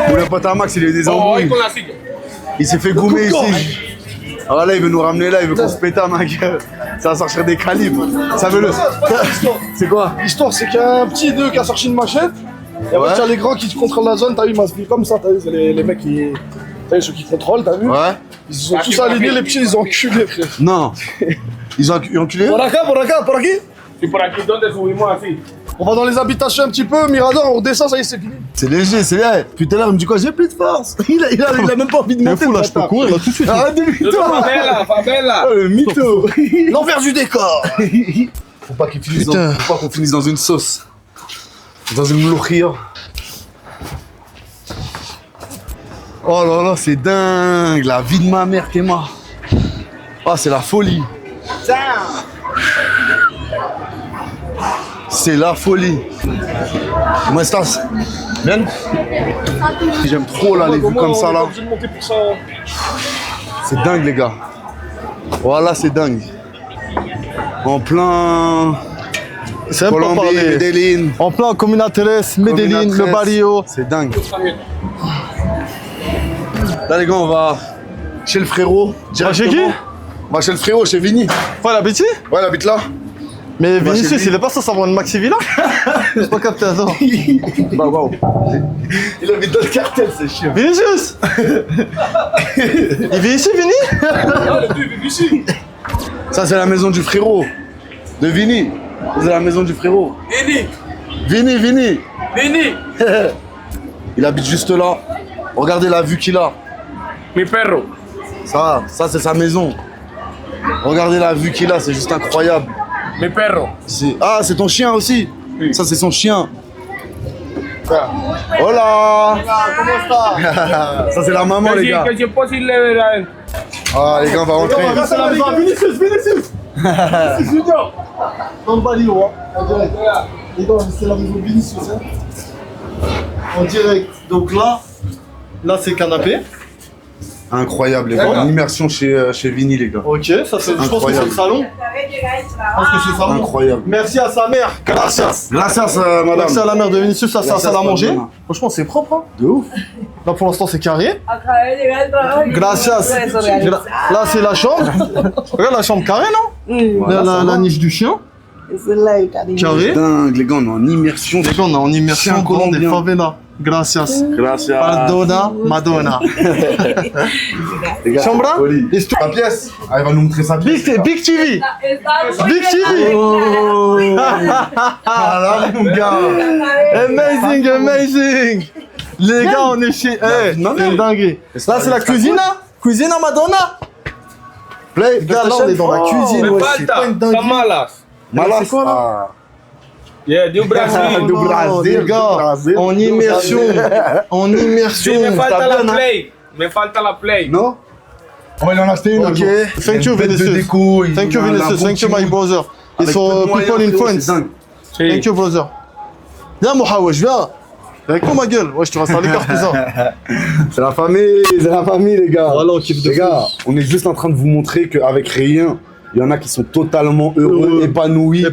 Le pote à Max, il a eu des embrouilles. Il s'est fait goumer ici. Ah là, il veut nous ramener là, il veut qu'on se pète à ma gueule. Ça va sortir des calibres. Ça veut le. C'est quoi? L'histoire, c'est qu'il y a un petit d'eux qui a sorti une machette. Et après, tu as les grands qui contrôlent la zone, t'as vu, ils m'inspirent comme ça, t'as vu, c'est les mecs qui. T'as vu, ceux qui contrôlent, t'as vu? Ouais. Ils se sont tous alignés, les petits, ils ont enculé, frère. Non. Ils ont enculé? Por acá, por aquí. On va dans les habitations un petit peu, Mirador, on descend, ça y est, c'est fini. C'est léger, c'est bien. Tout à l'heure, il me dit quoi? J'ai plus de force. Il a même pas envie de monter. fou, là, je peux courir, là, tout de suite. Arrête de mytho. Oh, le mytho. L'envers du décor. Faut pas qu'on finisse dans une sauce. Dans une mouloukhia. Oh là là, c'est dingue. La vie de ma mère qui est morte. Oh, c'est la folie. C'est la folie. Comment estás? Bien. J'aime trop là les vues comme ça là. C'est dingue les gars. Voilà, c'est dingue. En plein C'est même pas Colombie, parler. Medellín. En plein Comuna 13, Medellín, le Comuna 13. barrio. C'est dingue. Là les gars, on va chez le frérot. vas chez qui? On va chez le frérot, chez Vini. Ouais, la bêtise? Ouais, il habite là. Mais va Vinicius, chez lui. il est pas censé avoir une Maxi Villa? J'ai pas capté, attends. Bah waouh. Il habite dans le cartel, c'est chiant. Vinicius! Il vit ici, Vini? Ça c'est la maison du frérot. De Vini. C'est la maison du frérot. Vini. Vini. Il habite juste là. Regardez la vue qu'il a. Mi perro. Ça c'est sa maison. Regardez la vue qu'il a, c'est juste incroyable. Mi perro. Ah, c'est ton chien aussi. Ça, c'est son chien. Hola. Ça, c'est la maman, les gars. Que si es posible ver adentro. Ah, les gars, on va rentrer. C'est la maison. Vinicius. Vinicius Junior. Dans le Balio, hein, en direct. Les gars, c'est la maison Vinicius, hein. En direct. Donc là c'est canapé. Incroyable, les gars. Une immersion chez Vini, les gars. Ok, ça c'est, je pense que c'est le salon. Je pense que c'est le salon. Incroyable. Merci à sa mère. Gracias. Gracias, madame. Merci à la mère de Vinicius, ça c'est un salle à manger. madame. Franchement, c'est propre, hein. De ouf. Là pour l'instant c'est carré. Gracias. Là c'est la chambre. Regarde la chambre carrée, non? Voilà, la niche du chien. Carré. Dingue, les gars, on est en immersion. Les gars, on est en immersion Chien dans des colombien. favelas. Gracias. Gracias. Pardona, Madonna. Les gars, Chambra? c'est folie. La pièce. Ah, il va nous montrer sa pièce. Big TV. Big TV. Oh. Ah là, mon gars. Amazing. Les gars, on est chez. Eh, c'est une dinguerie. Là, c'est la cuisine, là. Cuisine à Madonna. Play. Gars, là, on est dans la cuisine. Me Ouais, c'est pas falta. une dinguerie. Son malas. Malade. C'est quoi, là? Yeah, du Brasil. Du Brasil, les gars, du Brasil. en immersion. En immersion. Sí, me falta T'as la bien, hein? play. Me falta la play. Non? On va lui en acheter une. Ok. Thank you, Vinicius. Thank you, Vinicius. Thank you, my brother. It's for people in France. Thank you, brother. Viens, Mohawesh, viens. Avec moi, ma gueule. Ouais, je te reste à l'écart, cousin. C'est la famille, les gars. Voilà, on kiffe de Les gars, on est juste en train de vous montrer qu'avec rien, il y en a qui sont totalement heureux, épanouis.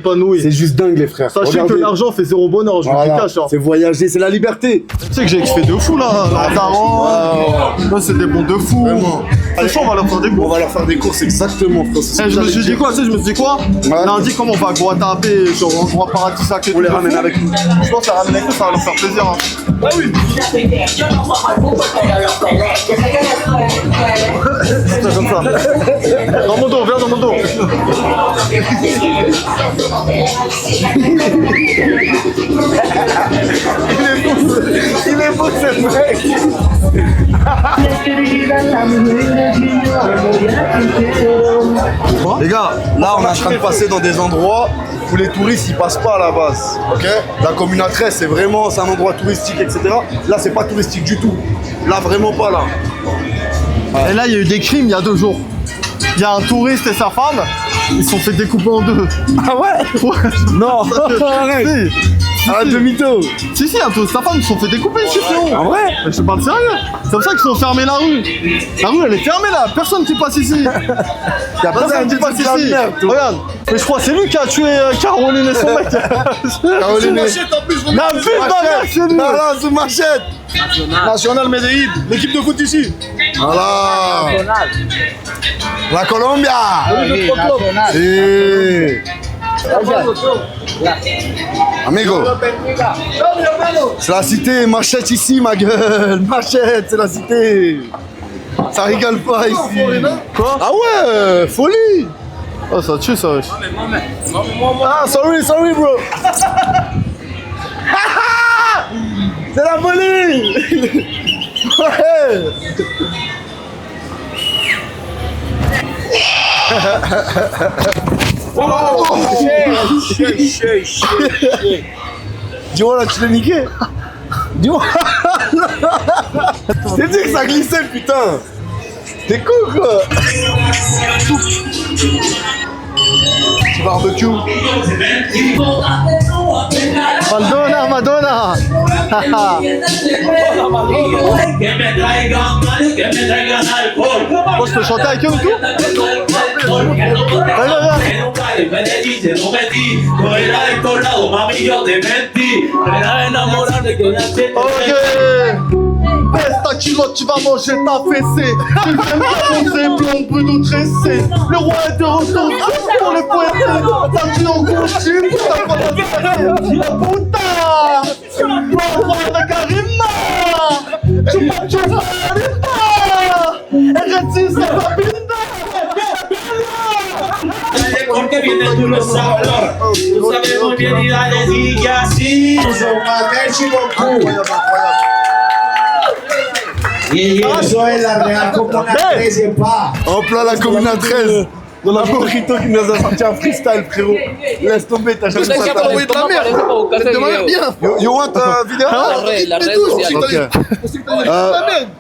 C'est juste dingue, les frères. Sachez Regardez. que l'argent fait zéro bonheur, je vous le Voilà. cache. Hein. C'est voyager, c'est la liberté. Tu sais que j'ai kiffé de fou là, Taran. Là, c'est des bons de fou. Vraiment. C'est chaud, on va leur faire des On courses. va leur faire des courses, exactement, frère. C'est ce Eh, que je me j'allais suis dit dire. quoi, tu sais, je me suis dit quoi? Lundi, comme on va à Guatapé, genre on va Paradis-Sac et tout. On les ramène avec nous. Je pense que la ramène avec nous, ça va leur faire plaisir. Hein. Ah oui. C'est comme ça. Dans mon dos, viens dans mon dos. Il est beau, ce mec. Les gars, là on est en train de passer dans des endroits où les touristes ils passent pas à la base, ok? La commune à 13 c'est vraiment, c'est un endroit touristique, etc. Là c'est pas touristique du tout. Là vraiment pas là. Et là, il y a eu des crimes il y a 2 jours. Il y a un touriste et sa femme, ils se sont fait découper en 2. Ah ouais? Non, arrête. Arrête de mytho. Si, un touriste et sa femme, ils se sont fait découper, je sais pas. En vrai? Mais je te parle sérieux. C'est comme ça qu'ils ont fermé la rue. La rue, elle est fermée là. Personne qui passe ici. Y'a Personne qui passe de la ici. merde, toi. Regarde. Mais je crois que c'est lui qui a tué Caroline et son mec. Caroline. La vie de ma mère, c'est lui. Voilà, sous machette. National Medellín, l'équipe de foot ici. Voilà. La Colombia. Sí. Amigo, c'est la cité, machette ici ma gueule, machette, c'est la cité. Ça rigole pas ici. Quoi? Ah ouais, folie. Oh, ça tue ça, wesh. Ah, sorry bro. C'est la folie. Ouais. Dis-moi là, tu l'as niqué. Dis-moi. Je t'ai dit que ça glissait, putain. T'es cool quoi. Tu barbecue. Madonna. Moi, je peux chanter avec eux ou tout? Ok. Baisse ta culotte, tu vas manger ta fessée. Tu viens de manger blond, brune ou tressé. Le roi est de retour pour les poètes. T'as dit en costume, t'as pas de la puta. Le roi de Karima. Chupa chupa Karima. Eres esa pinta. Porque viene tú lo sabes, tú sabes muy bien y dale sigue así. Y eso es la Real Comuna 13, pa. En plein la Comuna 13. Dans la Mojito qui nous a sorti un freestyle, frérot. Laisse tomber, t'as jamais Qu'est-ce ça. que t'as envoyé de la merde? Bien. You want a video? La red sociale. Okay.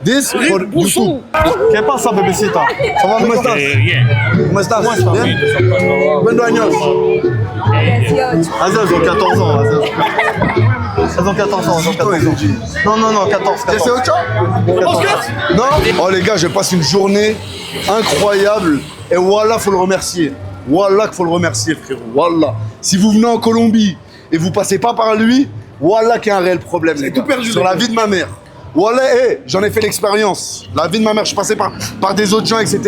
This for YouTube. ¿Qué pasa, bebecita? ¿Cómo estás? ¿Cómo estás? Bien. ¿Cuántos años? 18. Vas-y, elles ont 14 ans. Elles ont 14 ans. Non, 14. C'est autre chose? Non? Oh les gars, je passe une journée incroyable. Et voilà, faut le remercier. Voilà qu'il faut le remercier, frérot. Voilà. Si vous venez en Colombie et vous passez pas par lui, voilà qu'il y a un réel problème, les gars. Tout perdu sur la vie de ma mère. Voilà, j'en ai fait l'expérience. La vie de ma mère, je suis passé par des autres gens, etc.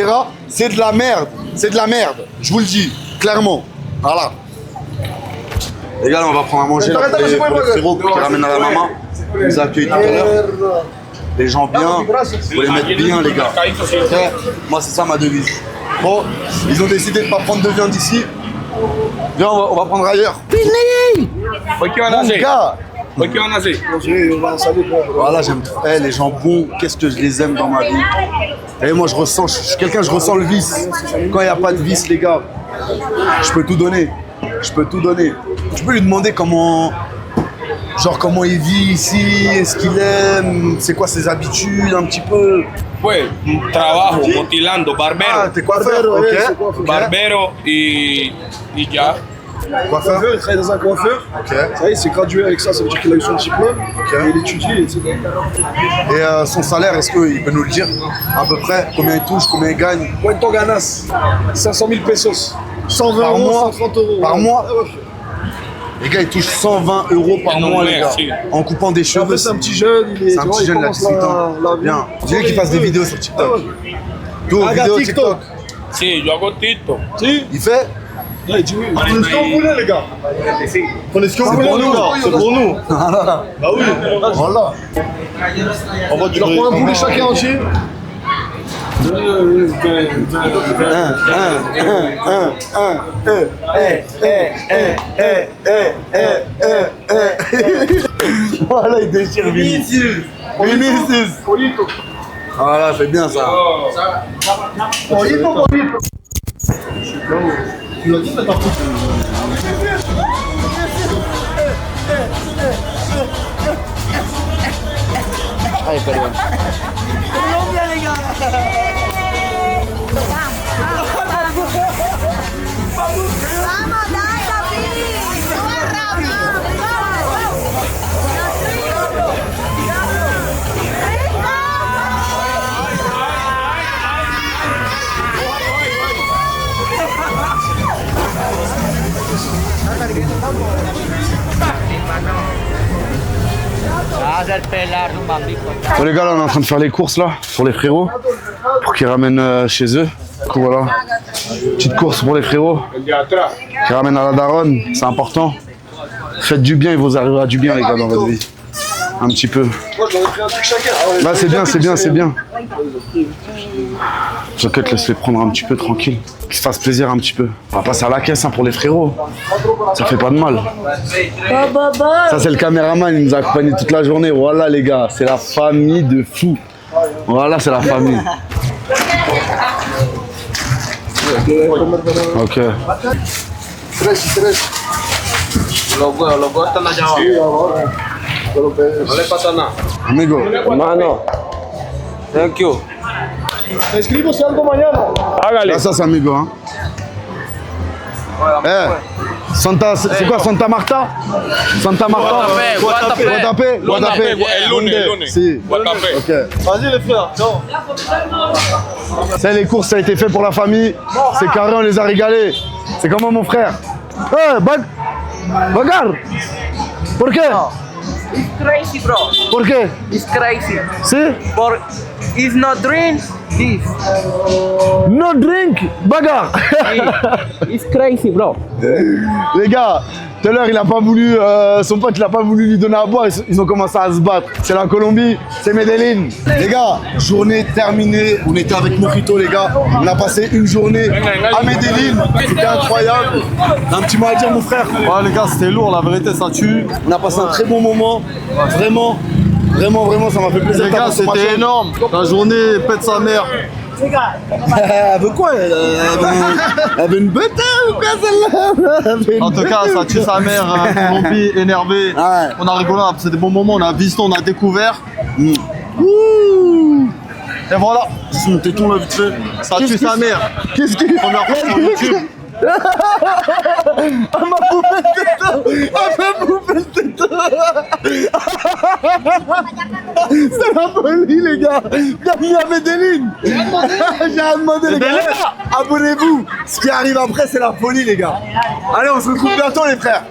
C'est de la merde. C'est de la merde. Je vous le dis, clairement. Voilà. Les gars, là, on va prendre à manger là, pour les frérots qui ramènent à la maman. On nous a accueillis tout à l'heure. Les gens bien, faut les mettre bien, les gars. Okay. Moi, c'est ça ma devise. Bon, ils ont décidé de ne pas prendre de viande ici. Viens, on va prendre ailleurs. Bon, les gars. Voilà, j'aime trop. Les gens bons, qu'est-ce que je les aime dans ma vie. Et moi, je suis quelqu'un, je ressens le vice. Quand il n'y a pas de vice, les gars, je peux tout donner. Je peux tout donner. Je peux lui demander comment il vit ici, est-ce qu'il aime, c'est quoi ses habitudes, un petit peu. Pues, trabajo motilando, barbero. Ah, t'es coiffeur, ok. Barbero y ya. Coiffeur, Il travaille dans un coiffeur. Ok. Ça y est, il s'est gradué avec ça, ça veut dire qu'il a eu son diplôme. Et il étudie, etc. Et son salaire, est-ce qu'il peut nous le dire à peu près? Combien il touche, combien il gagne? Cuento ganas 500 000 pesos. 120 Par euros, mois? 130 euros. Par mois? Ah ouais. Les gars, ils touchent 120 euros par mois, les gars. En coupant des cheveux. Après, c'est un petit jeune, C'est un petit jeune, là, 18 ans. Bien. Dis-lui qu'il fasse des vidéos sur TikTok. Tout, vidéo TikTok. Si, yo hago TikTok. Si. Il fait? Ouais, il dit oui. Prenez ce que vous voulez, les gars. Prenez ce que vous voulez, les gars. C'est pour nous. Bah oui. Voilà. On va leur prendre un poulet chacun entier. Voilà, il déchire Vinicius. Voilà, c'est bien ça. Ay, perdón. Colombia, les gars. Vamos, dale, Bon les gars, là on est en train de faire les courses là pour les frérots pour qu'ils ramènent chez eux. Du coup voilà, petite course pour les frérots qui ramènent à la daronne, c'est important. Faites du bien, il vous arrivera du bien les gars dans votre vie. Un petit peu. Moi, j'aurais pris un truc chacun. Là c'est bien, c'est bien, c'est bien. J'inquiète, laisse-les prendre un petit peu tranquille. Qu'ils se fassent plaisir un petit peu. On va passer à la caisse hein, pour les frérots. Ça fait pas de mal. Ça c'est le caméraman, il nous a accompagnés toute la journée. Voilà les gars, c'est la famille de fous. Voilà, c'est la famille. Ok. Los están allá abajo. No le pasa nada. Amigo. Hermano. Thank you. Te escribo si algo mañana. Hágale. Là, ça c'est amigo. Hein. C'est quoi Santa Marta? Santa Marta? Guatapé. El lunes. Si. Guatapé. Ok. Vas-y, les frères. Non. Ça, les courses, ça a été fait pour la famille. C'est carré, on les a régalés. C'est comment mon frère? Bagarre. ¿Por qué? It's crazy, bro. ¿Por qué? It's crazy. Si? But it's not drink this. No drink, bagarre. It's crazy, bro. Les gars, tout à l'heure, il a pas voulu, son pote, il a pas voulu lui donner à boire, ils ont commencé à se battre. C'est la Colombie, c'est Medellín. Les gars, journée terminée, on était avec Mojito, les gars. On a passé une journée à Medellín, c'était incroyable. Un petit mot à dire, mon frère? Ouais, les gars, c'était lourd, la vérité, ça tue. On a passé un très bon moment, vraiment. Vraiment, vraiment, ça m'a fait plaisir. Les gars, c'était énorme. La journée pète sa mère. Elle veut quoi elle veut une bête ou quoi celle-là? En tout cas, ça tue sa mère, Colombie, énervé. Ouais. On a rigolé, c'est des bons moments, on a visité, on a découvert. Ouh. Et voilà, C'est mon téton là vite fait. ça tue sa mère. Qu'est-ce qu'il Première fois sur YouTube. Elle m'a bouffé le téton. Elle m'a bouffé le téton. C'est la folie les gars. Bienvenue à Medellin. J'ai rien demandé les gars. Abonnez-vous. Ce qui arrive après c'est la folie les gars. Allez on se retrouve bientôt les frères.